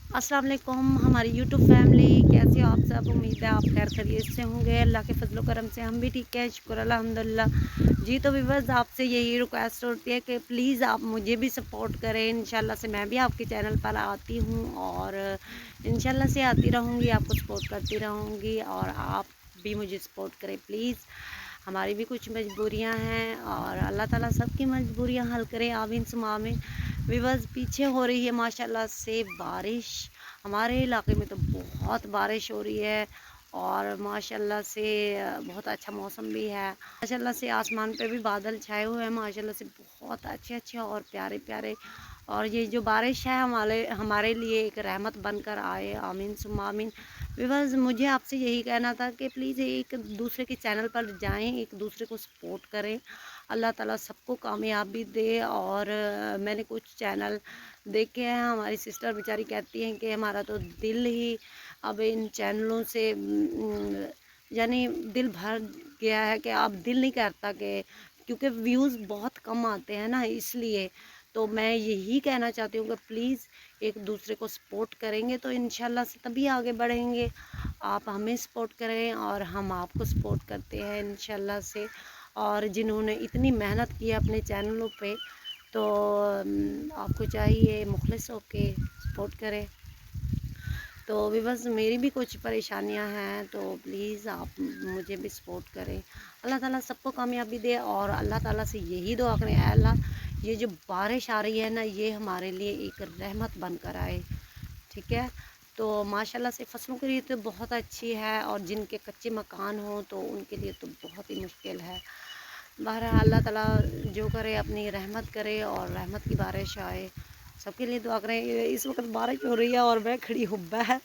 अस्सलाम वालेकुम हमारी यूट्यूब फैमिली, कैसे हो आप सब। उम्मीद है आप खैर खैरियत से होंगे। अल्लाह के फजलो करम से हम भी ठीक है, शुक्र अल्हम्दुलिल्लाह जी। तो व्यूअर्स, आपसे यही रिक्वेस्ट होती है कि प्लीज़ आप मुझे भी सपोर्ट करें। इंशाल्लाह से मैं भी आपके चैनल पर आती हूँ और इंशाल्लाह से आती रहूँगी, आपको सपोर्ट करती रहूँगी और आप भी मुझे सपोर्ट करें प्लीज़। हमारी भी कुछ मजबूरियाँ हैं और अल्लाह ताला सबकी मजबूरियाँ हल करे, आमीन सुमा आमीन। व्यूअर्स, पीछे हो रही है माशाल्लाह से बारिश। हमारे इलाके में तो बहुत बारिश हो रही है और माशाल्लाह से बहुत अच्छा मौसम भी है। माशाल्लाह से आसमान पे भी बादल छाए हुए हैं, माशाल्लाह से बहुत अच्छे अच्छे और प्यारे प्यारे। और ये जो बारिश है हमारे हमारे लिए एक रहमत बनकर आए, आमीन सुम्मा आमीन। व्यूअर्स, मुझे आपसे यही कहना था कि प्लीज़ एक दूसरे के चैनल पर जाएं, एक दूसरे को सपोर्ट करें। अल्लाह ताला सबको कामयाबी दे। और मैंने कुछ चैनल देखे हैं, हमारी सिस्टर बेचारी कहती हैं कि हमारा तो दिल ही अब इन चैनलों से यानी दिल भर गया है कि अब दिल नहीं करता कि क्योंकि व्यूज़ बहुत कम आते हैं ना, इसलिए। तो मैं यही कहना चाहती हूँ कि प्लीज़ एक दूसरे को सपोर्ट करेंगे तो इंशाल्लाह से तभी आगे बढ़ेंगे। आप हमें सपोर्ट करें और हम आपको सपोर्ट करते हैं इंशाल्लाह से। और जिन्होंने इतनी मेहनत की है अपने चैनलों पे, तो आपको चाहिए मुखलिस होके सपोर्ट करें। तो भी बस मेरी भी कुछ परेशानियां हैं, तो प्लीज़ आप मुझे भी सपोर्ट करें। अल्लाह ताला सबको कामयाबी दे और अल्लाह ताला से यही दुआ करें, ऐ अल्लाह ये जो बारिश आ रही है ना, ये हमारे लिए एक रहमत बनकर आए, ठीक है। तो माशाल्लाह से फसलों के लिए तो बहुत अच्छी है और जिनके कच्चे मकान हों तो उनके लिए तो बहुत ही मुश्किल है। बहरहाल अल्लाह ताला जो करे अपनी रहमत करे और रहमत की बारिश आए, सबके लिए दुआ करें। इस वक्त बारिश हो रही है और मैं खड़ी हूँ बाहर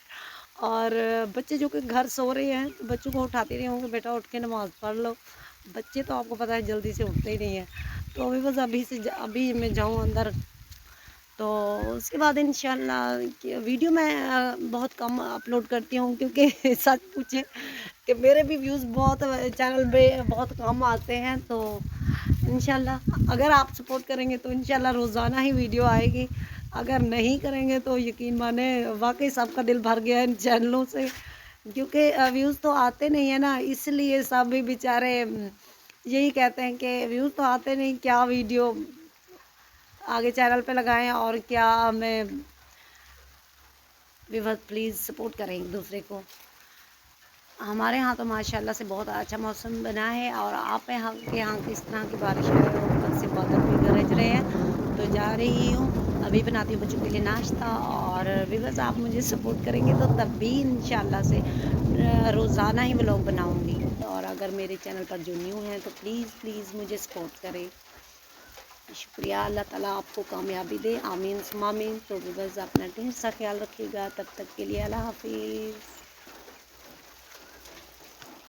और बच्चे जो कि घर सो रहे हैं, तो बच्चों को उठाते रहे होंगे, बेटा उठ के नमाज़ पढ़ लो। बच्चे तो आपको पता है जल्दी से उठते ही नहीं हैं। तो अभी बस अभी मैं जाऊँ अंदर, तो उसके बाद इंशाल्लाह कि वीडियो मैं बहुत कम अपलोड करती हूँ क्योंकि सच पूछे कि मेरे भी व्यूज़ बहुत चैनल पे बहुत कम आते हैं। तो इंशाल्लाह अगर आप सपोर्ट करेंगे तो इंशाल्लाह रोज़ाना ही वीडियो आएगी। अगर नहीं करेंगे तो यकीन माने वाकई सबका दिल भर गया है इन चैनलों से, क्योंकि व्यूज़ तो आते नहीं है ना, इसलिए सब भी बेचारे यही कहते हैं कि व्यूज़ तो आते नहीं, क्या वीडियो आगे चैनल पे लगाएं और क्या हमें। व्यूअर्स, प्लीज़ सपोर्ट करें एक दूसरे को। हमारे यहाँ तो माशाल्लाह से बहुत अच्छा मौसम बना है और आप यहाँ के यहाँ किस तरह की बारिश है, ऊपर से बादल भी गरज रहे हैं। तो जा रही हूँ, अभी बनाती हूँ बच्चों के लिए नाश्ता। और व्यूअर्स, आप मुझे सपोर्ट करेंगे तो तभी इंशाल्लाह से रोज़ाना ही व्लॉग बनाऊँगी। और अगर मेरे चैनल पर जो न्यू हैं तो प्लीज़ प्लीज़ मुझे सपोर्ट करें। शुक्रिया। अल्लाह ताला आपको कामयाबी दे, आमीन सुमा आमीन। तो व्यूअर्स, अपना ढेर सा ख्याल रखिएगा। तब तक के लिए अल्लाह हाफिज़।